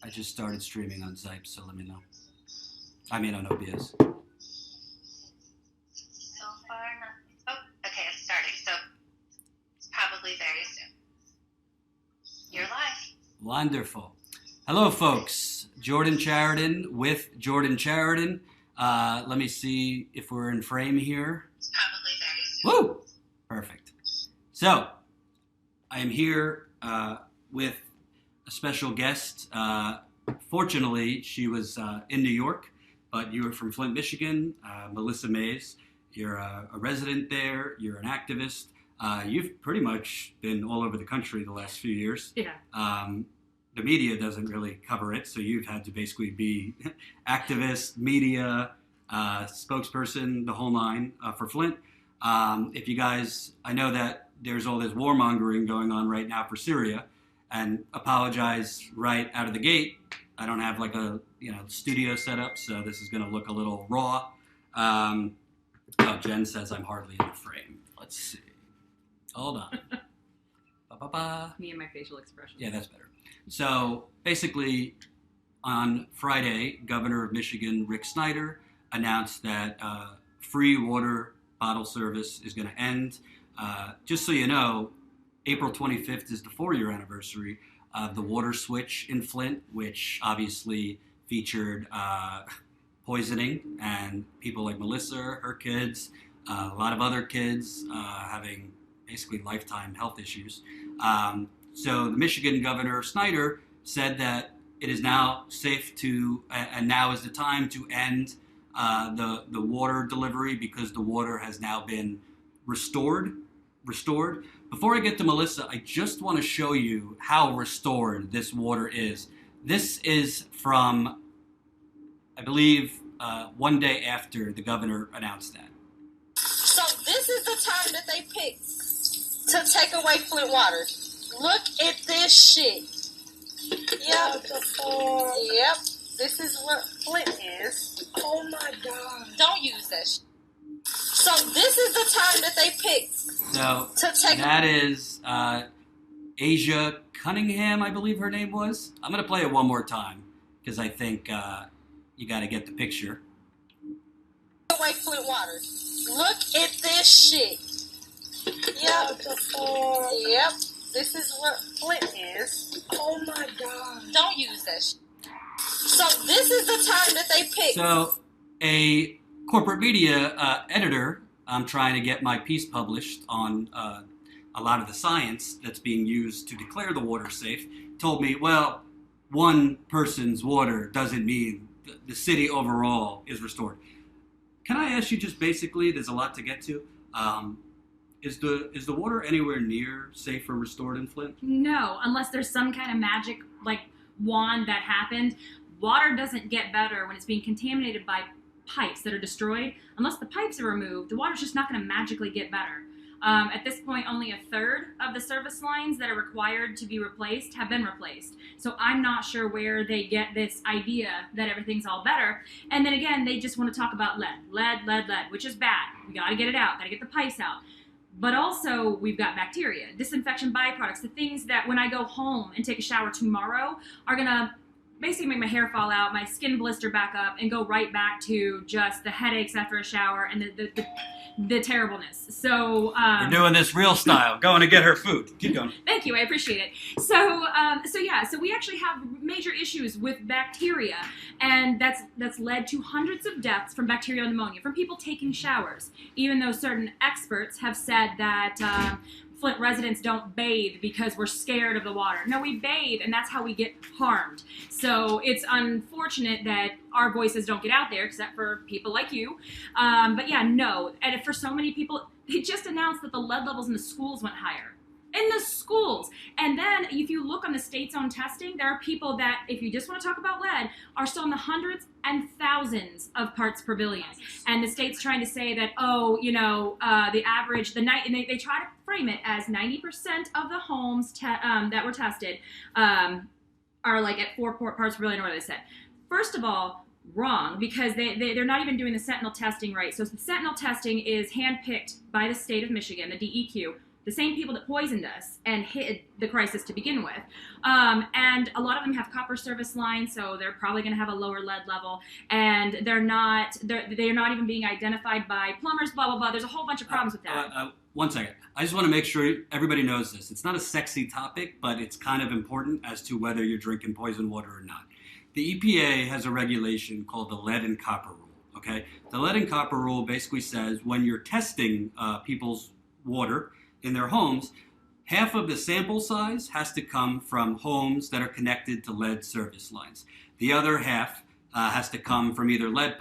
I just started streaming on Zype, so let me know. I mean on OBS. So far, nothing. Oh, okay, it's starting. So it's probably very soon. You're live. Wonderful. Hello, folks. Jordan Chariton with Jordan Chariton. Let me see if we're in frame here. It's probably very soon. Woo! Perfect. So, I am here with a special guest. Fortunately, she was in New York, but you were from Flint, Michigan. Melissa Mays. You're a resident there. You're an activist. You've pretty much been all over the country the last few years. Yeah. The media doesn't really cover it, so you've had to basically be activist, media, spokesperson, the whole nine for Flint. If you guys, I know that there's all this warmongering going on right now for Syria, and apologize right out of the gate. I don't have like a studio set up, so this is going to look a little raw. Oh, Jen says I'm hardly in the frame. Let's see. Hold on. Ba-ba-ba. Me and my facial expressions. Yeah, that's better. So basically, on Friday, Governor of Michigan Rick Snyder announced that free water bottle service is going to end. Just so you know, April 25th is the 4-year anniversary of the water switch in Flint, which obviously featured poisoning and people like Melissa, her kids, a lot of other kids having basically lifetime health issues. So the Michigan Governor Snyder said that it is now safe to, and now is the time to end the water delivery because the water has now been restored. Before I get to Melissa, I just want to show you how restored this water is. This is from, I believe, one day after the governor announced that. So this is the time that they picked to take away Flint water. Look at this shit. Yep. Yep. This is what Flint is. Oh my God. Don't use that shit. So this is the time that they picked. So to take that is Asia Cunningham, I believe her name was. I'm going to play it one more time because I think you got to get the picture. away Flint water. Look at this shit. Yep. Yep. This is what Flint is. Oh my God. Don't use that shit. So this is the time that they picked. So a corporate media editor, I'm trying to get my piece published on a lot of the science that's being used to declare the water safe, told me, well, one person's water doesn't mean the city overall is restored. Can I ask you just basically, there's a lot to get to, is the water anywhere near safe or restored in Flint? No, unless there's some kind of magic like wand that happened. Water doesn't get better when it's being contaminated by pipes that are destroyed. Unless the pipes are removed, the water's just not going to magically get better. At this point, only a third of the service lines that are required to be replaced have been replaced. So I'm not sure where they get this idea that everything's all better. And then again, they just want to talk about lead, which is bad. We got to get it out, got to get the pipes out. But also, we've got bacteria, disinfection byproducts, the things that when I go home and take a shower tomorrow are going to basically make my hair fall out, my skin blister back up, and go right back to just the headaches after a shower and the terribleness. So we're doing this real style, going to get her food. Keep going. Thank you, I appreciate it. So we actually have major issues with bacteria, and that's led to hundreds of deaths from bacterial pneumonia from people taking showers. Even though certain experts have said that Flint residents don't bathe because we're scared of the water. No, we bathe, and that's how we get harmed. So it's unfortunate that our voices don't get out there, except for people like you. But yeah, no. And for so many people, they just announced that the lead levels in the schools went higher. In the schools. And then if you look on the state's own testing, there are people that, if you just want to talk about lead, are still in the hundreds and thousands of parts per billion. And the state's trying to say that, the average, and they try to frame it as 90% of the homes that were tested are like at 4 parts per billion, or what they said. First of all, wrong, because they're not even doing the sentinel testing right. So the sentinel testing is handpicked by the state of Michigan, the DEQ, the same people that poisoned us and hid the crisis to begin with. And a lot of them have copper service lines, so they're probably going to have a lower lead level. And they're not even being identified by plumbers, blah, blah, blah. There's a whole bunch of problems with that. One second. I just want to make sure everybody knows this. It's not a sexy topic, but it's kind of important as to whether you're drinking poison water or not. The EPA has a regulation called the lead and copper rule. Okay, the lead and copper rule basically says when you're testing people's water in their homes, half of the sample size has to come from homes that are connected to lead service lines. The other half has to come from either lead.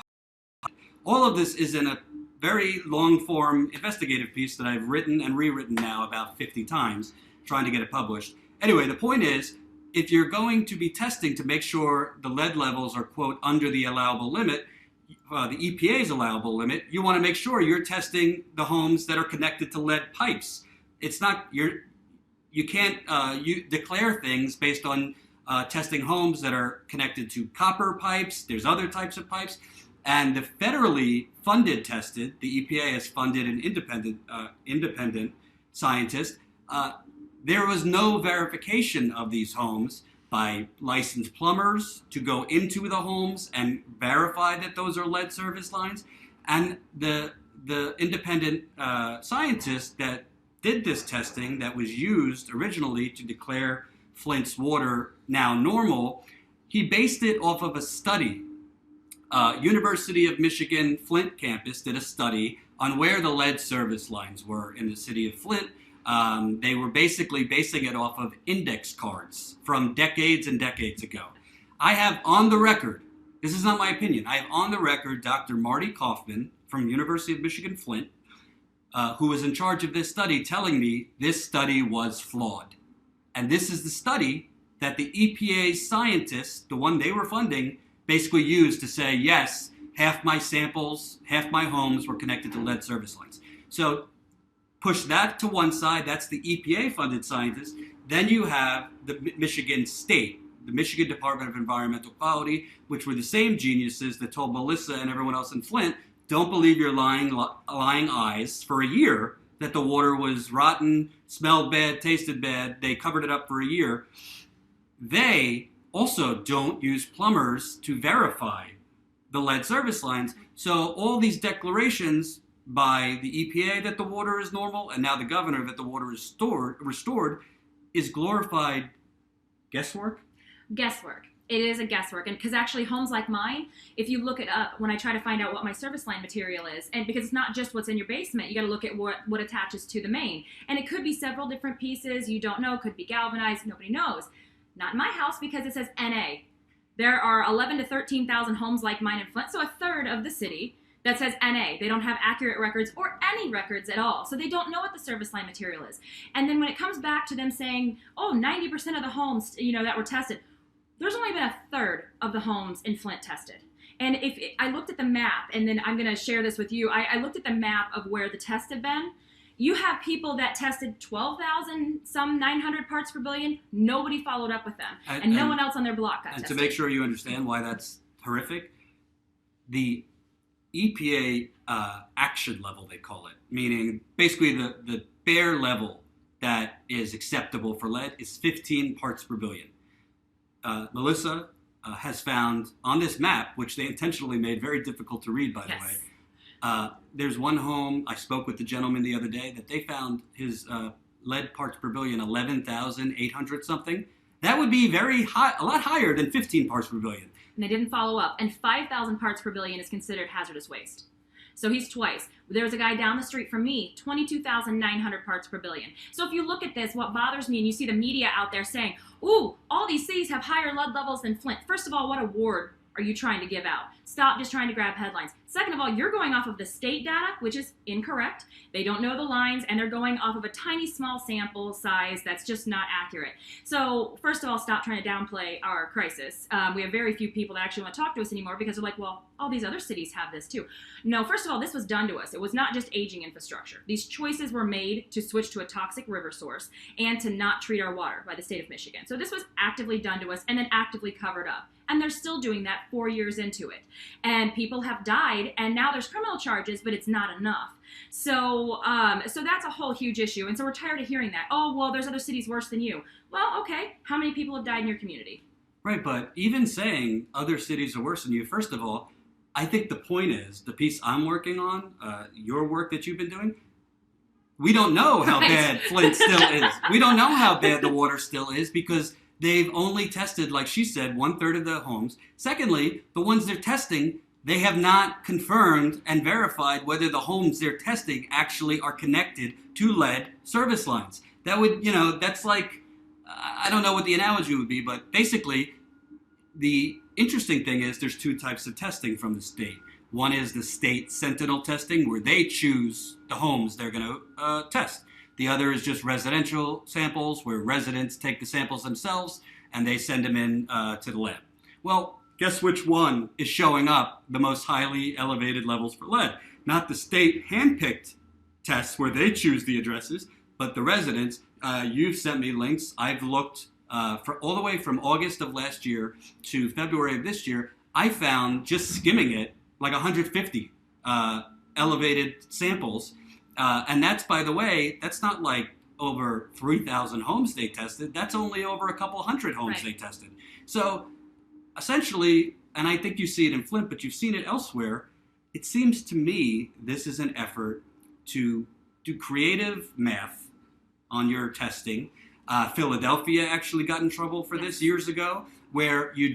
All of this is in a very long-form investigative piece that I've written and rewritten now about 50 times, trying to get it published. Anyway, the point is, if you're going to be testing to make sure the lead levels are, quote, under the allowable limit, the EPA's allowable limit, you want to make sure you're testing the homes that are connected to lead pipes. It's not, you can't you declare things based on testing homes that are connected to copper pipes. There's other types of pipes. And the federally funded tested, the EPA has funded an independent scientist. There was no verification of these homes by licensed plumbers to go into the homes and verify that those are lead service lines. And the independent scientist that did this testing that was used originally to declare Flint's water now normal, he based it off of a study. University of Michigan Flint campus did a study on where the lead service lines were in the city of Flint. They were basically basing it off of index cards from decades and decades ago. I have on the record, this is not my opinion, I have on the record Dr. Marty Kaufman from University of Michigan Flint, who was in charge of this study, telling me this study was flawed. And this is the study that the EPA scientists, the one they were funding, basically used to say, yes, half my samples, half my homes were connected to lead service lines. So push that to one side, that's the EPA-funded scientists. Then you have the Michigan State, the Michigan Department of Environmental Quality, which were the same geniuses that told Melissa and everyone else in Flint, don't believe your lying eyes for a year that the water was rotten, smelled bad, tasted bad. They covered it up for a year. They also don't use plumbers to verify the lead service lines. So all these declarations by the EPA that the water is normal, and now the governor that the water is restored, is glorified guesswork? Guesswork. It is a guesswork. And because actually homes like mine, if you look it up, when I try to find out what my service line material is, and because it's not just what's in your basement, you got to look at what attaches to the main. And it could be several different pieces. You don't know. It could be galvanized. Nobody knows. Not in my house because it says NA. There are 11 to 13,000 homes like mine in Flint, so a third of the city that says NA. They don't have accurate records or any records at all, so they don't know what the service line material is. And then when it comes back to them saying, oh, 90% of the homes that were tested, there's only been a third of the homes in Flint tested. And if I looked at the map, and then I'm going to share this with you, I looked at the map of where the tests have been. You have people that tested 12,000, some 900 parts per billion. Nobody followed up with them. And no one else on their block got tested. And to make sure you understand why that's horrific, the EPA action level, they call it, meaning basically the bare level that is acceptable for lead is 15 parts per billion. Melissa has found on this map, which they intentionally made very difficult to read, by the way, there's one home, I spoke with the gentleman the other day, that they found his lead parts per billion, 11,800 something. That would be very high, a lot higher than 15 parts per billion. And they didn't follow up. And 5,000 parts per billion is considered hazardous waste. So he's twice. There's a guy down the street from me, 22,900 parts per billion. So if you look at this, what bothers me, and you see the media out there saying, ooh, all these cities have higher lead levels than Flint. First of all, what award are you trying to give out? Stop just trying to grab headlines. Second of all, you're going off of the state data, which is incorrect. They don't know the lines, and they're going off of a tiny, small sample size that's just not accurate. So first of all, stop trying to downplay our crisis. We have very few people that actually want to talk to us anymore because they're like, well, all these other cities have this too. No, first of all, this was done to us. It was not just aging infrastructure. These choices were made to switch to a toxic river source and to not treat our water by the state of Michigan. So this was actively done to us and then actively covered up. and they're still doing that 4 years into it. And people have died, and now there's criminal charges, but it's not enough. So that's a whole huge issue. And so we're tired of hearing that. Oh, well, there's other cities worse than you. Well, okay. How many people have died in your community? Right, but even saying other cities are worse than you, first of all, I think the point is, the piece I'm working on, your work that you've been doing, we don't know how bad Flint still is. We don't know how bad the water still is because they've only tested, like she said, 1/3 of the homes. Secondly, the ones they're testing, they have not confirmed and verified whether the homes they're testing actually are connected to lead service lines. That would, that's like, I don't know what the analogy would be, but basically, the interesting thing is there's 2 types of testing from the state. One is the state sentinel testing, where they choose the homes they're going to test. The other is just residential samples, where residents take the samples themselves and they send them in to the lab. Well, guess which one is showing up the most highly elevated levels for lead? Not the state handpicked tests where they choose the addresses, but the residents. You've sent me links. I've looked for all the way from August of last year to February of this year. I found, just skimming it, like 150 elevated samples. And that's, by the way, that's not like over 3,000 homes they tested. That's only over a couple hundred homes they tested. So essentially, and I think you see it in Flint, but you've seen it elsewhere, it seems to me this is an effort to do creative math on your testing. Philadelphia actually got in trouble for this years ago, where you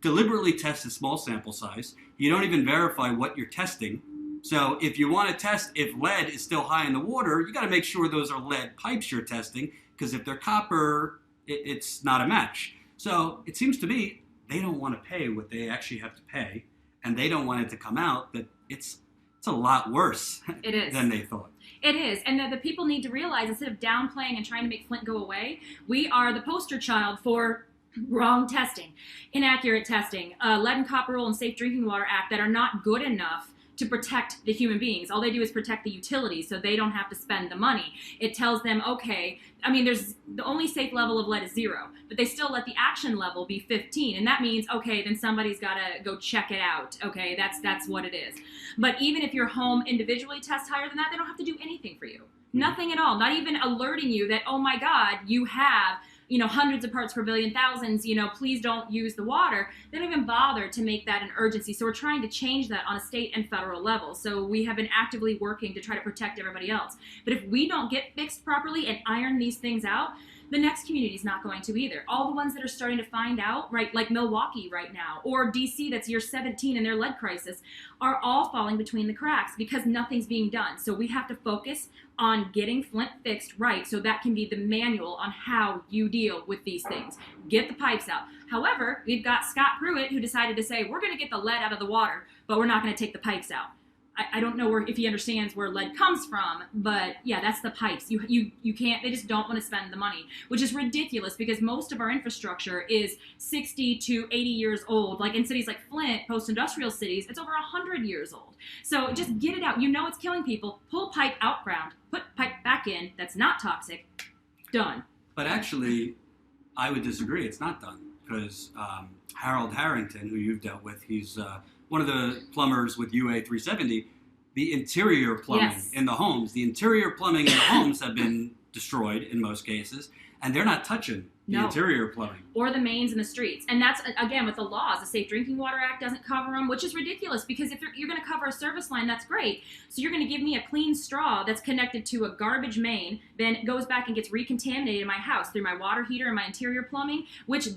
deliberately test a small sample size. You don't even verify what you're testing. So if you want to test if lead is still high in the water, you got to make sure those are lead pipes you're testing, because if they're copper, it's not a match. So it seems to me they don't want to pay what they actually have to pay, and they don't want it to come out that it's a lot worse than they thought. It is, and the people need to realize, instead of downplaying and trying to make Flint go away, we are the poster child for wrong testing, inaccurate testing, Lead and Copper Rule and Safe Drinking Water Act that are not good enough to protect the human beings. All they do is protect the utilities, so they don't have to spend the money. It tells them, okay, I mean, there's the only safe level of lead is 0, but they still let the action level be 15, and that means, okay, then somebody's got to go check it out. Okay, that's what it is. But even if your home individually tests higher than that, they don't have to do anything for you. Nothing at all. Not even alerting you that, oh my God, you have hundreds of parts per billion, thousands, please don't use the water. They don't even bother to make that an urgency. So we're trying to change that on a state and federal level. So we have been actively working to try to protect everybody else. But if we don't get fixed properly and iron these things out, the next community is not going to either. All the ones that are starting to find out, right, like Milwaukee right now, or DC, that's year 17 in their lead crisis, are all falling between the cracks because nothing's being done. So we have to focus on getting Flint fixed right, so that can be the manual on how you deal with these things. Get the pipes out. However, we've got Scott Pruitt, who decided to say, we're going to get the lead out of the water, but we're not going to take the pipes out. I don't know if he understands where lead comes from, but yeah, that's the pipes. You can't, they just don't want to spend the money, which is ridiculous because most of our infrastructure is 60 to 80 years old. Like in cities like Flint, post-industrial cities, it's over 100 years old. So just get it out. It's killing people. Pull pipe out ground, put pipe back in that's not toxic, done. But actually, I would disagree. It's not done because Harold Harrington, who you've dealt with, he's one of the plumbers with UA 370, the interior plumbing in the homes. The interior plumbing in the homes have been destroyed in most cases, and they're not touching the interior plumbing. Or the mains in the streets. And that's, again, with the laws. The Safe Drinking Water Act doesn't cover them, which is ridiculous because if you're going to cover a service line, that's great. So you're going to give me a clean straw that's connected to a garbage main, then it goes back and gets recontaminated in my house through my water heater and my interior plumbing, which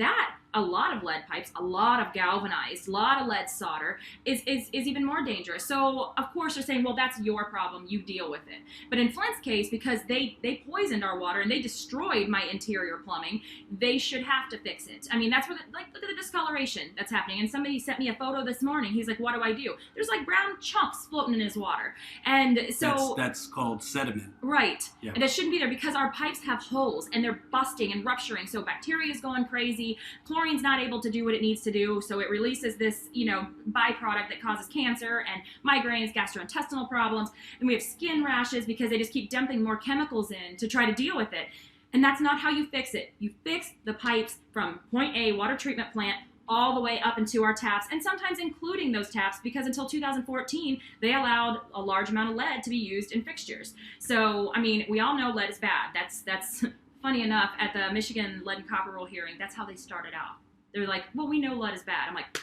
a lot of lead pipes, a lot of galvanized, a lot of lead solder is even more dangerous. So, of course, they're saying, well, that's your problem. You deal with it. But in Flint's case, because they poisoned our water and they destroyed my interior plumbing, they should have to fix it. I mean, that's where, look at the discoloration that's happening. And somebody sent me a photo this morning. He's like, what do I do? There's like brown chunks floating in his water. And so... That's called sediment. Right. Yeah. And that shouldn't be there because our pipes have holes and they're busting and rupturing. So bacteria is going crazy. Chlorine's not able to do what it needs to do, so it releases this, byproduct that causes cancer and migraines, gastrointestinal problems, and we have skin rashes because they just keep dumping more chemicals in to try to deal with it. And that's not how you fix it. You fix the pipes from point A, water treatment plant, all the way up into our taps, and sometimes including those taps, because until 2014, they allowed a large amount of lead to be used in fixtures. So, I mean, we all know lead is bad. That's funny enough, at the Michigan Lead and Copper Rule hearing, that's how they started out. They're like, well, we know lead is bad. I'm like,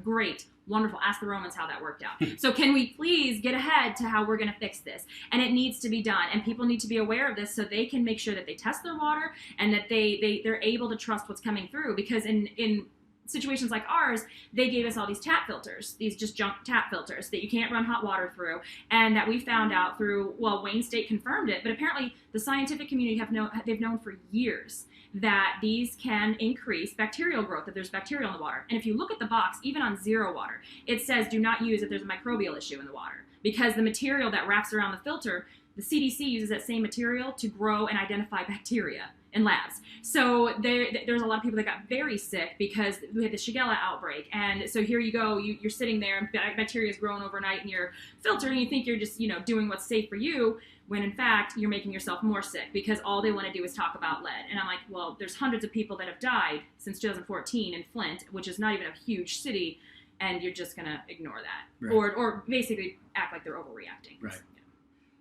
great, wonderful. Ask the Romans how that worked out. So can we please get ahead to how we're going to fix this? And it needs to be done. And people need to be aware of this so they can make sure that they test their water and that they're able to trust what's coming through. Because in situations like ours, they gave us all these tap filters, these just junk tap filters that you can't run hot water through, and that we found out through, well, Wayne State confirmed it, but apparently the scientific community they've known for years that these can increase bacterial growth if there's bacteria in the water. And if you look at the box, even on zero water, it says do not use if there's a microbial issue in the water, because the material that wraps around the filter, the CDC uses that same material to grow and identify bacteria in labs. So there's a lot of people that got very sick because we had the Shigella outbreak. And so here you go, you're sitting there and bacteria is growing overnight in your filter, and you think you're just, doing what's safe for you, when in fact you're making yourself more sick, because all they want to do is talk about lead. And I'm like, well, there's hundreds of people that have died since 2014 in Flint, which is not even a huge city, and you're just going to ignore that. Right. Or basically act like they're overreacting. Right.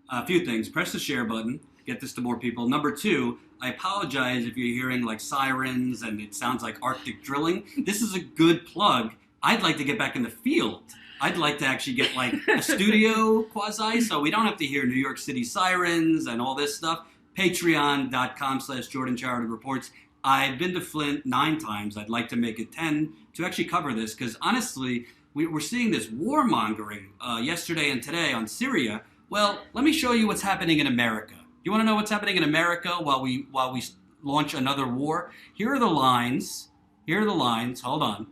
A few things. Press the share button. Get this to more people. Number 2, I apologize if you're hearing like sirens and it sounds like Arctic drilling. This is a good plug. I'd like to get back in the field. I'd like to actually get like a studio quasi, so we don't have to hear New York City sirens and all this stuff. Patreon.com/Jordan Charity Reports. I've been to Flint 9 times. I'd like to make it 10 to actually cover this, because honestly, we're seeing this warmongering yesterday and today on Syria. Well, let me show you what's happening in America. You want to know what's happening in America while we launch another war? Here are the lines. Hold on.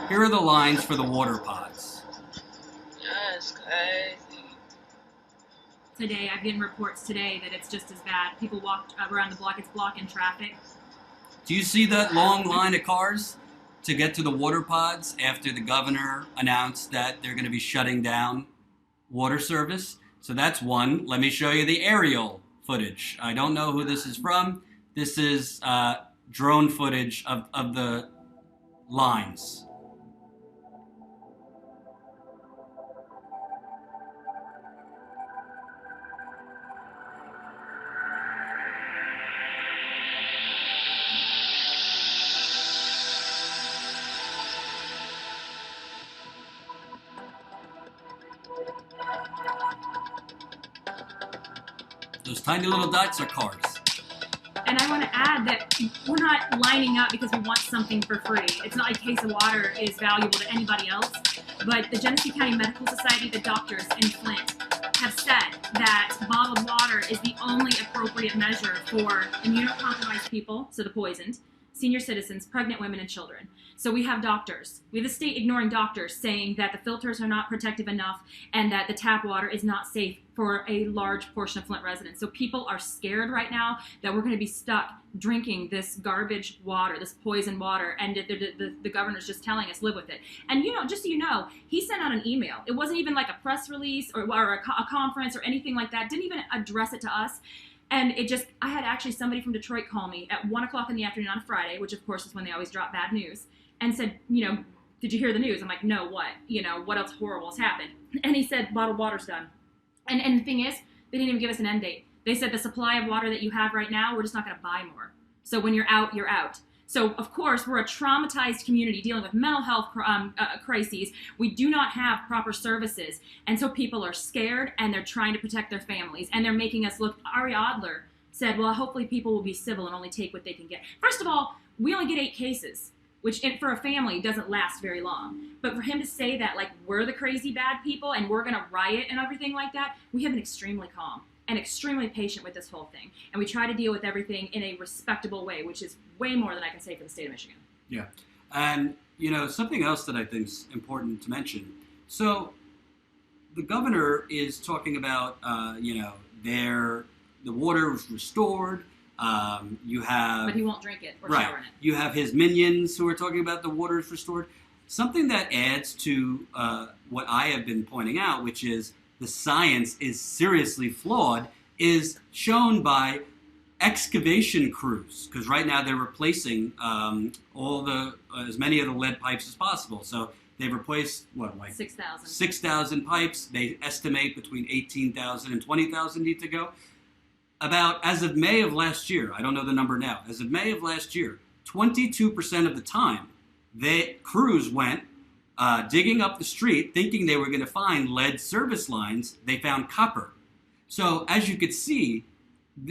Here are the lines for the water pods. That's crazy. Today, I've getting reports today that it's just as bad. People walked around the block. It's blocking traffic. Do you see that long line of cars to get to the water pods after the governor announced that they're going to be shutting down water service? So that's one. Let me show you the aerial footage. I don't know who this is from. This is drone footage of the lines. Those tiny little dots are cars. And I want to add that we're not lining up because we want something for free. It's not like a case of water is valuable to anybody else, but the Genesee County Medical Society, the doctors in Flint, have said that bottled water is the only appropriate measure for immunocompromised people, so the poisoned, senior citizens, pregnant women, and children. So we have doctors. We have the state ignoring doctors, saying that the filters are not protective enough and that the tap water is not safe for a large portion of Flint residents. So people are scared right now that we're going to be stuck drinking this garbage water, this poison water, and the governor's just telling us, live with it. And, just so you know, he sent out an email. It wasn't even like a press release or a conference or anything like that. Didn't even address it to us. And I had actually somebody from Detroit call me at 1 o'clock in the afternoon on a Friday, which of course is when they always drop bad news, and said, did you hear the news? I'm like, no, what? What else horrible has happened? And he said, bottled water's done. And the thing is, they didn't even give us an end date. They said the supply of water that you have right now, we're just not going to buy more. So when you're out, you're out. So, of course, we're a traumatized community dealing with mental health crises. We do not have proper services. And so people are scared, and they're trying to protect their families. And they're making us look. Ari Adler said, well, hopefully people will be civil and only take what they can get. First of all, we only get 8 cases, which for a family doesn't last very long. But for him to say that, like, we're the crazy bad people and we're going to riot and everything like that, we have been extremely calm and extremely patient with this whole thing. And we try to deal with everything in a respectable way, which is way more than I can say for the state of Michigan. Yeah. And, something else that I think is important to mention. So the governor is talking about, the water was restored. You have... But he won't drink it or right. shower in it. You have his minions who are talking about the water is restored. Something that adds to what I have been pointing out, which is the science is seriously flawed, is shown by excavation crews, because right now they're replacing as many of the lead pipes as possible. So they've replaced, 6,000. 6,000 pipes. They estimate between 18,000 and 20,000 need to go. As of May of last year, I don't know the number now, as of May of last year, 22% of the time, crews went digging up the street thinking they were going to find lead service lines. They found copper. So as you could see,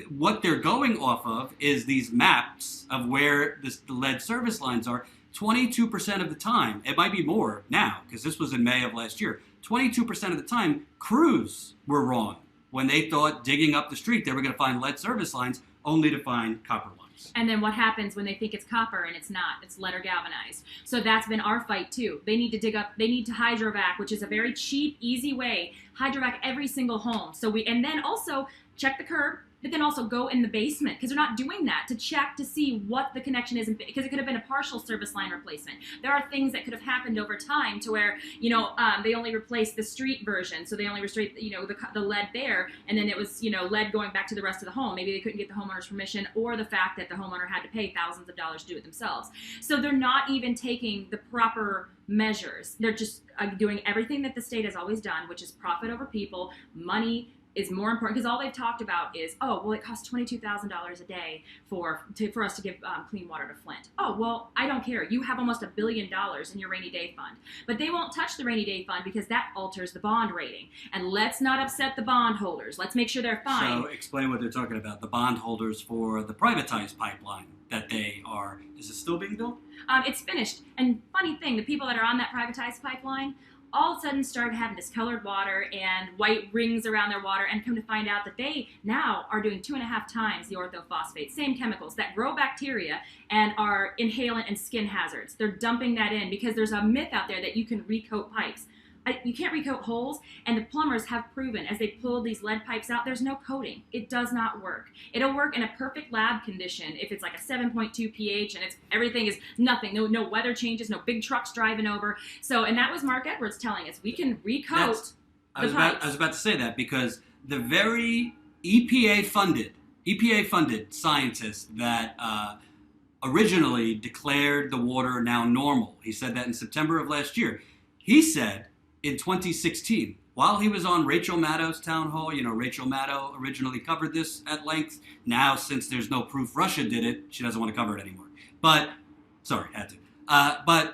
what they're going off of is these maps of where the lead service lines are. 22% of the time, it might be more now, because this was in May of last year, 22% of the time, crews were wrong when they thought digging up the street they were going to find lead service lines, only to find copper lines. And then what happens when they think it's copper and it's not? It's lead or galvanized. So that's been our fight too. They need to hydrovac, which is a very cheap, easy way. Hydrovac every single home. And then also check the curb, but then also go in the basement, because they're not doing that, to check to see what the connection is, because it could have been a partial service line replacement. There are things that could have happened over time to where, they only replaced the street version, so they only replaced, the lead there, and then it was, lead going back to the rest of the home. Maybe they couldn't get the homeowner's permission, or the fact that the homeowner had to pay thousands of dollars to do it themselves. So they're not even taking the proper measures. They're just doing everything that the state has always done, which is profit over people. Money is more important, because all they've talked about is, it costs $22,000 a day for us to give clean water to Flint. Oh, well, I don't care. You have almost $1 billion in your rainy day fund. But they won't touch the rainy day fund because that alters the bond rating. And let's not upset the bondholders. Let's make sure they're fine. So explain what they're talking about. The bondholders for the privatized pipeline that is it still being built? It's finished. And funny thing, the people that are on that privatized pipeline all of a sudden started having discolored water and white rings around their water, and come to find out that they now are doing 2.5 times the orthophosphates, same chemicals that grow bacteria and are inhalant and skin hazards. They're dumping that in because there's a myth out there that you can recoat pipes. You can't recoat holes, and the plumbers have proven as they pulled these lead pipes out, there's no coating. It does not work. It'll work in a perfect lab condition if it's like a 7.2 pH and everything is nothing, no weather changes, no big trucks driving over. So, and that was Mark Edwards telling us, we can recoat the pipes. I was about to say that, because the very EPA-funded scientists that originally declared the water now normal, he said that in September of last year, he said in 2016, while he was on Rachel Maddow's town hall, Rachel Maddow originally covered this at length. Now, since there's no proof Russia did it, she doesn't want to cover it anymore. But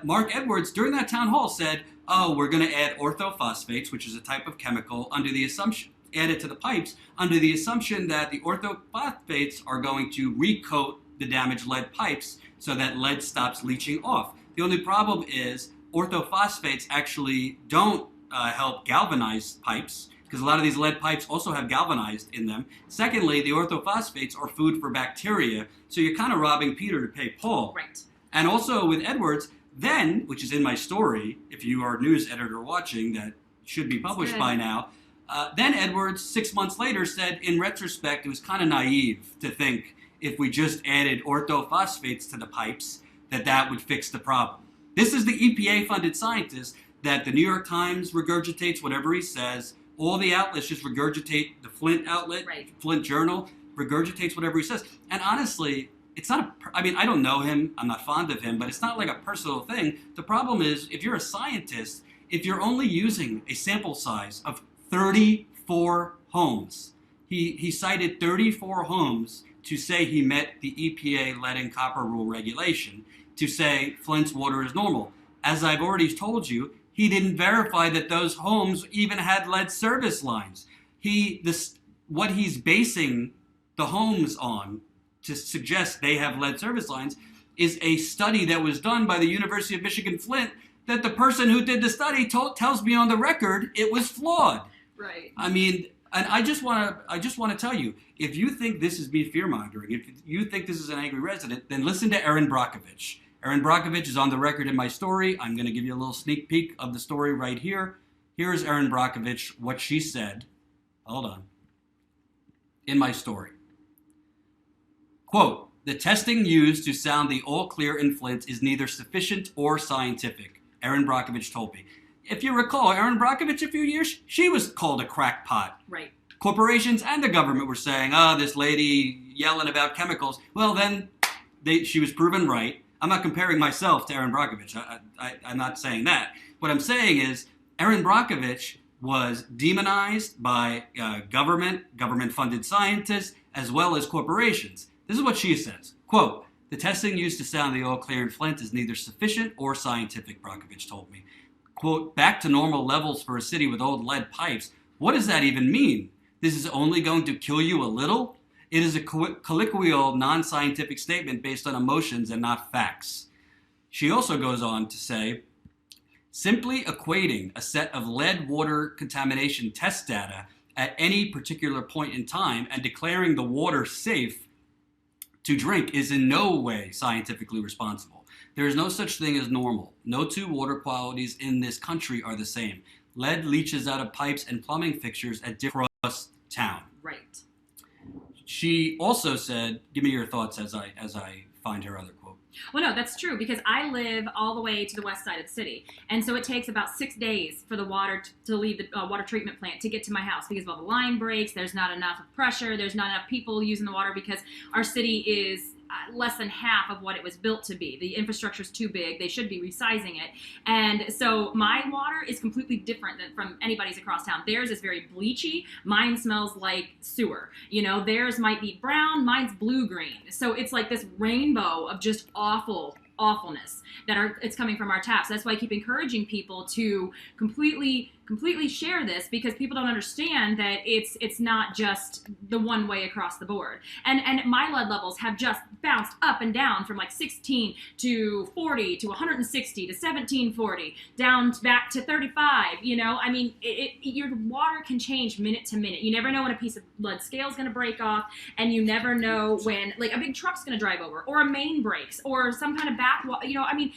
Mark Edwards, during that town hall, said, we're going to add orthophosphates, which is a type of chemical, add it to the pipes, under the assumption that the orthophosphates are going to recoat the damaged lead pipes so that lead stops leaching off. The only problem is orthophosphates actually don't help galvanize pipes, because a lot of these lead pipes also have galvanized in them. Secondly, the orthophosphates are food for bacteria, so you're kind of robbing Peter to pay Paul. Right. And also with Edwards, then, which is in my story, if you are a news editor watching, that should be published by now, then Edwards, 6 months later, said, in retrospect, it was kind of naive to think if we just added orthophosphates to the pipes, that would fix the problem. This is the EPA-funded scientist that the New York Times regurgitates whatever he says. All the outlets just regurgitate. The Flint outlet, right. Flint Journal, regurgitates whatever he says. And honestly, it's not I don't know him. I'm not fond of him, but it's not like a personal thing. The problem is, if you're a scientist, if you're only using a sample size of 34 homes, he cited 34 homes to say he met the EPA lead and copper rule regulation, to say Flint's water is normal. As I've already told you, he didn't verify that those homes even had lead service lines. What he's basing the homes on to suggest they have lead service lines is a study that was done by the University of Michigan Flint, that the person who did the study tells me on the record it was flawed. Right. I mean, and I just want to tell you, if you think this is me fear-mongering, if you think this is an angry resident, then listen to Erin Brockovich. Erin Brockovich is on the record in my story. I'm going to give you a little sneak peek of the story right here. Here's Erin Brockovich, what she said. Hold on. In my story. Quote, the testing used to sound the all clear in Flint is neither sufficient or scientific, Erin Brockovich told me. If you recall, Erin Brockovich a few years, she was called a crackpot. Right. corporations and the government were saying, this lady yelling about chemicals. Well, then she was proven right. I'm not comparing myself to Erin Brockovich. I'm not saying that. What I'm saying is Erin Brockovich was demonized by government-funded scientists, as well as corporations. This is what she says. Quote, "The testing used to sound the all clear in Flint is neither sufficient or scientific," Brockovich told me. Quote, "Back to normal levels for a city with old lead pipes. What does that even mean? This is only going to kill you a little? It is a colloquial, non-scientific statement based on emotions and not facts." She also goes on to say, "Simply equating a set of lead water contamination test data at any particular point in time and declaring the water safe to drink is in no way scientifically responsible. There is no such thing as normal. No two water qualities in this country are the same. Lead leaches out of pipes and plumbing fixtures at different across town." Right. She also said, give me your thoughts as I find her other quote. Well, no, that's true, because I live all the way to the west side of the city. And so it takes about 6 days for the water to leave the water treatment plant to get to my house, because of all the line breaks, there's not enough pressure, there's not enough people using the water, because our city is less than half of what it was built to be. The infrastructure is too big. They should be resizing it. And so my water is completely different than from anybody's across town. Theirs is very bleachy. Mine smells like sewer. You know, theirs might be brown. Mine's blue-green. So it's like this rainbow of just awfulness it's coming from our taps. That's why I keep encouraging people to completely share this, because people don't understand that it's not just the one way across the board. And my lead levels have just bounced up and down from like 16 to 40 to 160 to 1740 down back to 35. You know, I mean, your water can change minute to minute. You never know when a piece of lead scale is going to break off, and you never know when like a big truck's going to drive over, or a main breaks, or some kind of you know, I mean,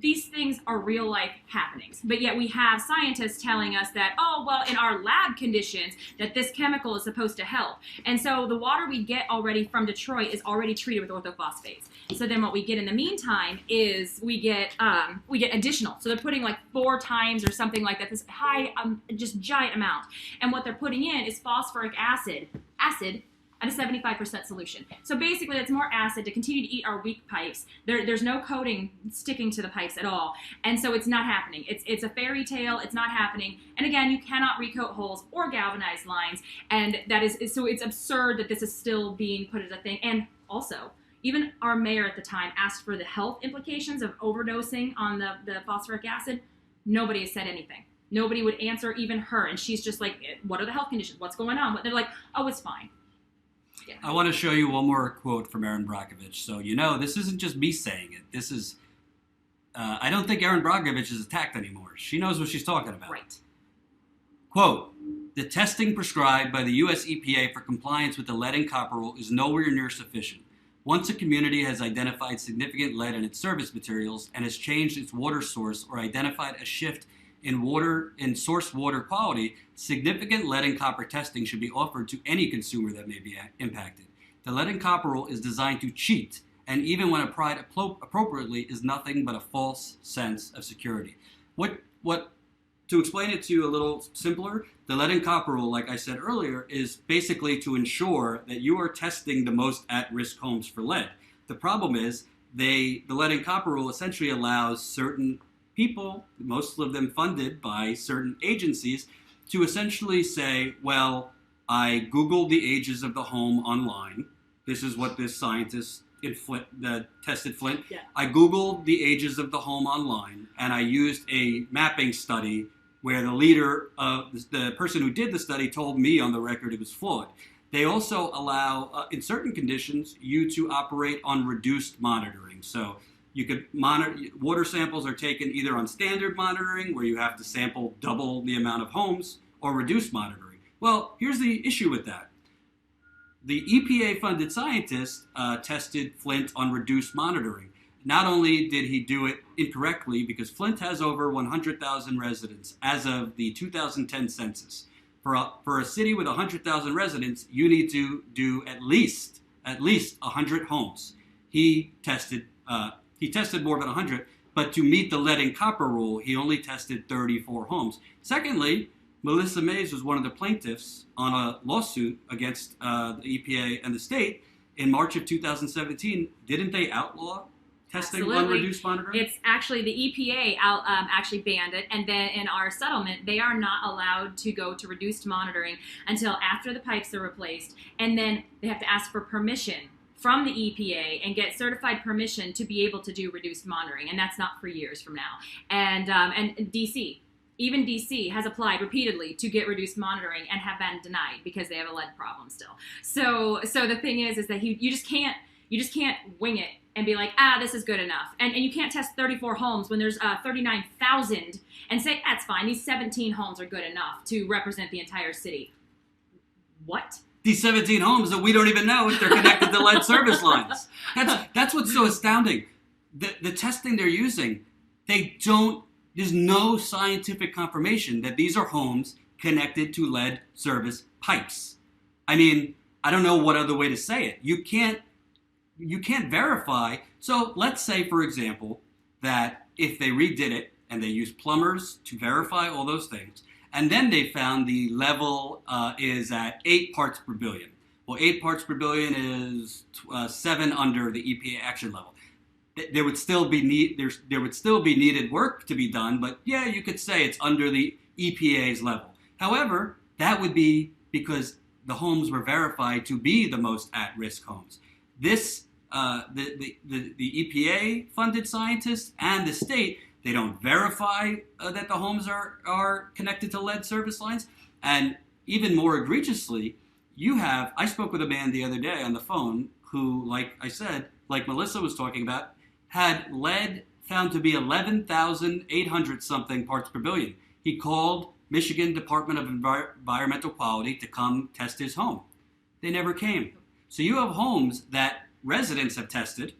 these things are real life happenings. But yet we have scientists telling us that, oh, well, in our lab conditions, that this chemical is supposed to help. And so the water we get already from Detroit is already treated with orthophosphates. So then what we get in the meantime is we get additional. So they're putting like 4 times or something like that, this high, just giant amount. And what they're putting in is phosphoric acid at a 75% solution. So basically, it's more acid to continue to eat our weak pipes. There's no coating sticking to the pipes at all. And so it's not happening. It's a fairy tale. It's not happening. And again, you cannot recoat holes or galvanize lines. And that is, so it's absurd that this is still being put as a thing. And also, even our mayor at the time asked for the health implications of overdosing on the phosphoric acid. Nobody has said anything. Nobody would answer even her. And she's just like, what are the health conditions? What's going on? They're like, oh, it's fine. Yeah. I want to show you one more quote from Erin Brockovich. So, you know, this isn't just me saying it. This is, I don't think Erin Brockovich is attacked anymore. She knows what she's talking about. Right. Quote, "The testing prescribed by the U.S. EPA for compliance with the lead and copper rule is nowhere near sufficient. Once a community has identified significant lead in its service materials and has changed its water source or identified a shift in source water quality, significant lead and copper testing should be offered to any consumer that may be impacted. The lead and copper rule is designed to cheat, and even when applied appropriately, is nothing but a false sense of security." To explain it to you a little simpler, the lead and copper rule, like I said earlier, is basically to ensure that you are testing the most at-risk homes for lead. The problem is the lead and copper rule essentially allows certain people, most of them funded by certain agencies, to essentially say, well, I Googled the ages of the home online. This is what this scientist in Flint, that tested Flint. Yeah. I Googled the ages of the home online, and I used a mapping study where the person who did the study told me on the record it was flawed. They also allow, in certain conditions, you to operate on reduced monitoring. So you could monitor, water samples are taken either on standard monitoring, where you have to sample double the amount of homes, or reduced monitoring. Well, here's the issue with that. The EPA-funded scientist tested Flint on reduced monitoring. Not only did he do it incorrectly, because Flint has over 100,000 residents as of the 2010 census. For a city with 100,000 residents, you need to do at least 100 homes. He tested more than 100, but to meet the lead and copper rule, he only tested 34 homes. Secondly, Melissa Mays was one of the plaintiffs on a lawsuit against the EPA and the state in March of 2017. Didn't they outlaw testing on Absolutely. reduced monitoring? It's actually the EPA actually banned it, and then in our settlement, they are not allowed to go to reduced monitoring until after the pipes are replaced, and then they have to ask for permission from the EPA and get certified permission to be able to do reduced monitoring, and that's not for years from now. And DC. Even DC has applied repeatedly to get reduced monitoring and have been denied because they have a lead problem still. So the thing is that you just can't wing it and be like, this is good enough. And you can't test 34 homes when there's 39,000 and say, that's fine, these 17 homes are good enough to represent the entire city. What? These 17 homes that we don't even know if they're connected to lead service lines. That's what's so astounding. The testing they're using, there's no scientific confirmation that these are homes connected to lead service pipes. I mean, I don't know what other way to say it. You can't verify. So let's say, for example, that if they redid it and they used plumbers to verify all those things, and then they found the level is at 8 parts per billion. Well, 8 parts per billion is 7 under the EPA action level. There would still be needed work to be done, but yeah, you could say it's under the EPA's level. However, that would be because the homes were verified to be the most at-risk homes. This the EPA funded scientists and the state, they don't verify that the homes are connected to lead service lines. And even more egregiously, I spoke with a man the other day on the phone who, like I said, like Melissa was talking about, had lead found to be 11,800 something parts per billion. He called Michigan Department of Environmental Quality to come test his home. They never came. So you have homes that residents have tested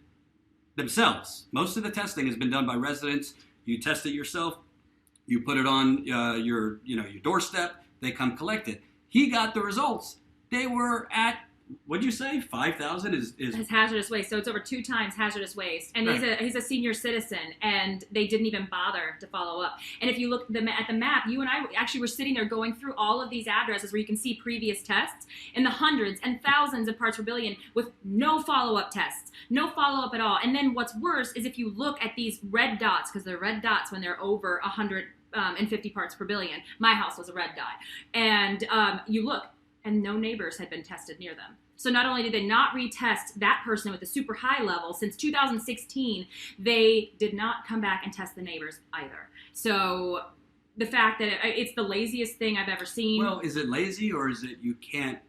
themselves. Most of the testing has been done by residents. You test it yourself. You put it on your doorstep. They come collect it. He got the results. They were at, what'd you say? 5,000 is His hazardous waste. So it's over 2 times hazardous waste. And Right. he's a senior citizen, and they didn't even bother to follow up. And if you look at the map, you and I actually were sitting there going through all of these addresses where you can see previous tests in the hundreds and thousands of parts per billion with no follow-up tests, no follow-up at all. And then what's worse is if you look at these red dots, because they're red dots when they're over 150 parts per billion. My house was a red dot. And you look, and no neighbors had been tested near them. So not only did they not retest that person with a super high level, since 2016, they did not come back and test the neighbors either. So the fact that it's the laziest thing I've ever seen. Well, is it lazy, or is it you can't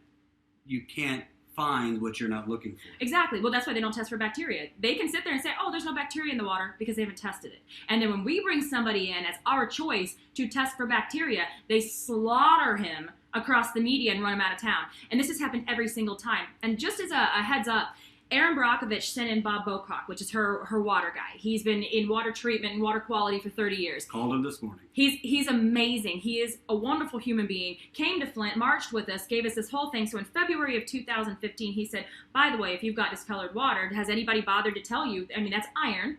find what you're not looking for? Exactly. Well, that's why they don't test for bacteria. They can sit there and say, oh, there's no bacteria in the water because they haven't tested it. And then when we bring somebody in as our choice to test for bacteria, they slaughter him across the media and run him out of town. And this has happened every single time. And just as a heads up, Erin Brockovich sent in Bob Bocock, which is her water guy. He's been in water treatment and water quality for 30 years. Called him this morning. He's amazing. He is a wonderful human being. Came to Flint, marched with us, gave us this whole thing. So in February of 2015, he said, by the way, if you've got discolored water, has anybody bothered to tell you? I mean, that's iron,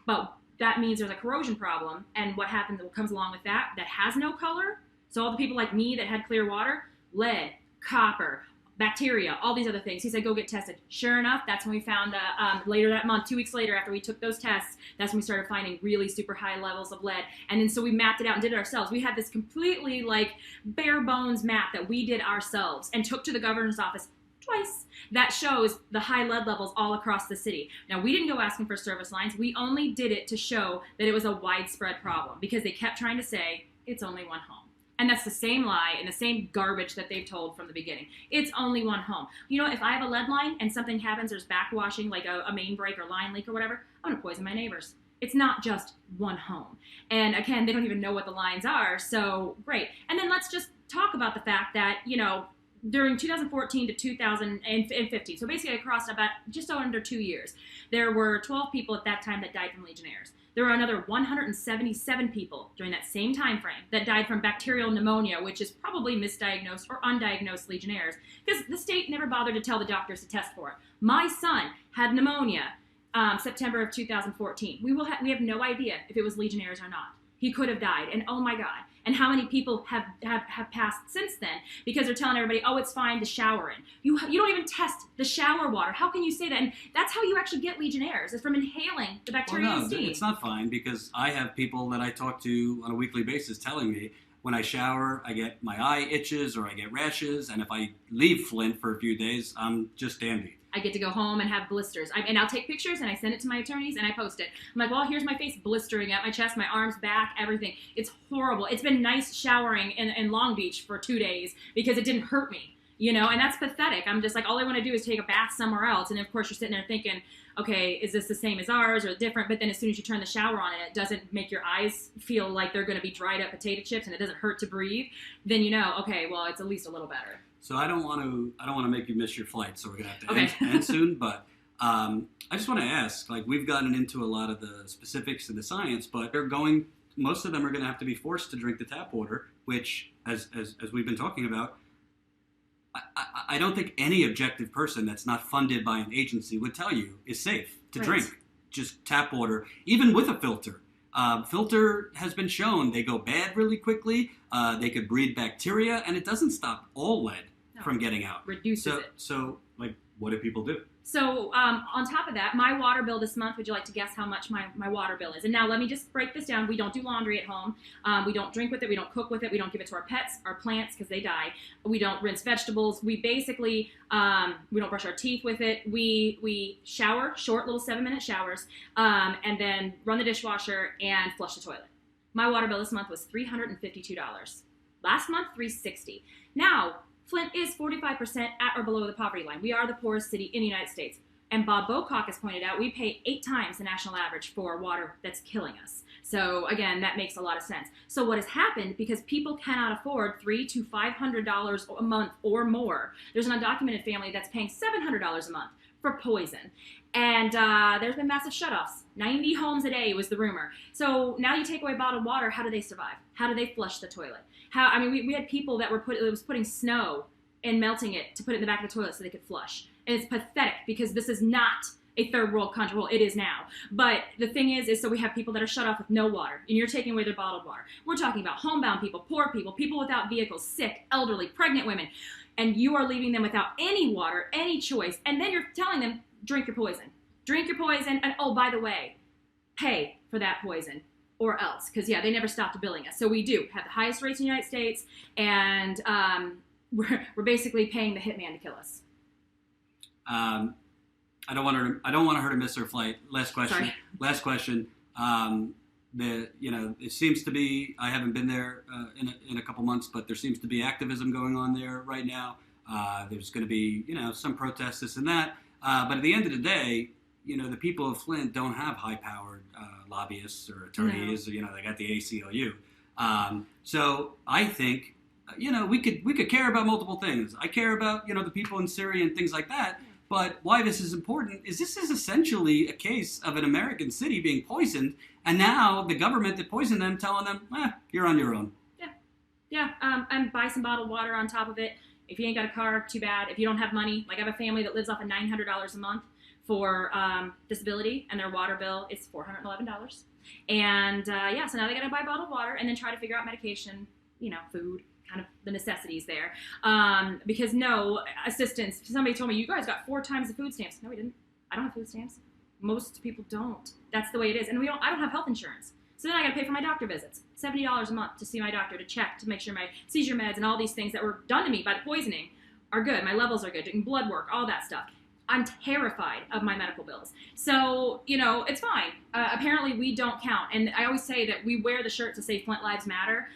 but that means there's a corrosion problem. And what happens, what comes along with that has no color. So all the people like me that had clear water, lead, copper, bacteria, all these other things. He said, go get tested. Sure enough, that's when we found later that month, 2 weeks later after we took those tests, that's when we started finding really super high levels of lead. And then so we mapped it out and did it ourselves. We had this completely like bare bones map that we did ourselves and took to the governor's office twice that shows the high lead levels all across the city. Now, we didn't go asking for service lines. We only did it to show that it was a widespread problem because they kept trying to say it's only one home. And that's the same lie and the same garbage that they've told from the beginning. It's only one home. You know, if I have a lead line and something happens, there's backwashing, like a main break or line leak or whatever, I'm going to poison my neighbors. It's not just one home. And again, they don't even know what the lines are, so great. And then let's just talk about the fact that, you know, during 2014 to 2015, so basically across about just under 2 years, there were 12 people at that time that died from Legionnaires. There were another 177 people during that same time frame that died from bacterial pneumonia, which is probably misdiagnosed or undiagnosed Legionnaires, because the state never bothered to tell the doctors to test for it. My son had pneumonia September of 2014. We have no idea if it was Legionnaires or not. He could have died. And oh my God. And how many people have passed since then because they're telling everybody, oh, it's fine to shower in. You don't even test the shower water. How can you say that? And that's how you actually get Legionnaires, is from inhaling the bacteria and steam. It's not fine, because I have people that I talk to on a weekly basis telling me when I shower, I get my eye itches or I get rashes, and if I leave Flint for a few days, I'm just dandy. I get to go home and have blisters. And I'll take pictures and I send it to my attorneys and I post it. I'm like, well, here's my face blistering at my chest, my arms, back, everything. It's horrible. It's been nice showering in Long Beach for 2 days because it didn't hurt me, you know, and that's pathetic. I'm just like, all I want to do is take a bath somewhere else. And of course you're sitting there thinking, okay, is this the same as ours or different? But then as soon as you turn the shower on and it doesn't make your eyes feel like they're going to be dried up potato chips and it doesn't hurt to breathe, then you know, okay, well, it's at least a little better. So I don't want to make you miss your flight, so we're gonna have to end soon. But I just want to ask, like, we've gotten into a lot of the specifics and the science, but most of them are going to have to be forced to drink the tap water, which, as we've been talking about, I don't think any objective person that's not funded by an agency would tell you is safe to drink. Just tap water, even with a filter. Filter has been shown they go bad really quickly. They could breed bacteria, and it doesn't stop all lead from getting out. Reduces it. So, like, what do people do? So on top of that, my water bill this month, would you like to guess how much my water bill is? And now let me just break this down. We don't do laundry at home. We don't drink with it. We don't cook with it. We don't give it to our pets, our plants, because they die. We don't rinse vegetables. We basically, we don't brush our teeth with it. We shower, short little 7-minute showers, and then run the dishwasher and flush the toilet. My water bill this month was $352. Last month, $360. Now, Flint is 45% at or below the poverty line. We are the poorest city in the United States. And Bob Bocock has pointed out we pay 8 times the national average for water that's killing us. So again, that makes a lot of sense. So what has happened, because people cannot afford $300 to $500 a month or more, there's an undocumented family that's paying $700 a month for poison. And there's been massive shutoffs. 90 homes a day was the rumor. So now you take away bottled water, how do they survive? How do they flush the toilet? We had people that were putting snow and melting it to put it in the back of the toilet so they could flush. And it's pathetic because this is not a third world country. Well, it is now. But the thing is so we have people that are shut off with no water, and you're taking away their bottled water. We're talking about homebound people, poor people without vehicles, sick, elderly, pregnant women, and you are leaving them without any water, any choice, and then you're telling them, drink your poison. Drink your poison, and oh, by the way, pay for that poison. Or else, because they never stopped billing us. So we do have the highest rates in the United States, and we're basically paying the hitman to kill us. I don't want her to miss her flight. Last question. Sorry. Last question. It seems to be. I haven't been there in a couple months, but there seems to be activism going on there right now. There's going to be some protests, this and that. But at the end of the day, the people of Flint don't have high-powered lobbyists or attorneys. No. They got the ACLU. So I think, we could care about multiple things. I care about, the people in Syria and things like that. But why this is important is this is essentially a case of an American city being poisoned, and now the government that poisoned them telling them, you're on your own. Yeah. And buy some bottled water on top of it. If you ain't got a car, too bad. If you don't have money, like I have a family that lives off of $900 a month for disability, and their water bill is $411. And so now they got to buy bottled water and then try to figure out medication, food, kind of the necessities there. Because no assistance. Somebody told me, you guys got 4 times the food stamps. No, we didn't. I don't have food stamps. Most people don't. That's the way it is. And I don't have health insurance. So then I got to pay for my doctor visits. $70 a month to see my doctor, to check, to make sure my seizure meds and all these things that were done to me by the poisoning are good. My levels are good. Doing blood work, all that stuff. I'm terrified of my medical bills. So, it's fine. Apparently we don't count. And I always say that we wear the shirt to say Flint Lives Matter.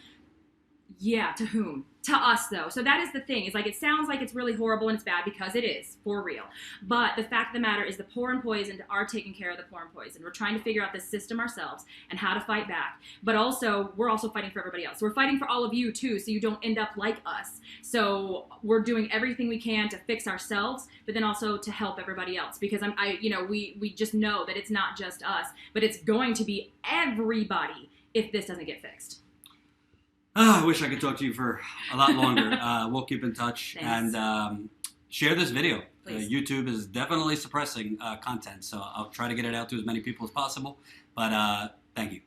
Yeah, to whom? To us, though. So that is the thing. It's like, it sounds like it's really horrible and it's bad, because it is, for real. But the fact of the matter is the poor and poisoned are taking care of the poor and poisoned. We're trying to figure out this system ourselves and how to fight back. But also, we're also fighting for everybody else. We're fighting for all of you, too, so you don't end up like us. So we're doing everything we can to fix ourselves, but then also to help everybody else. Because we just know that it's not just us, but it's going to be everybody if this doesn't get fixed. I wish I could talk to you for a lot longer. We'll keep in touch. Thanks. And share this video. Please. YouTube is definitely suppressing content, so I'll try to get it out to as many people as possible. But thank you.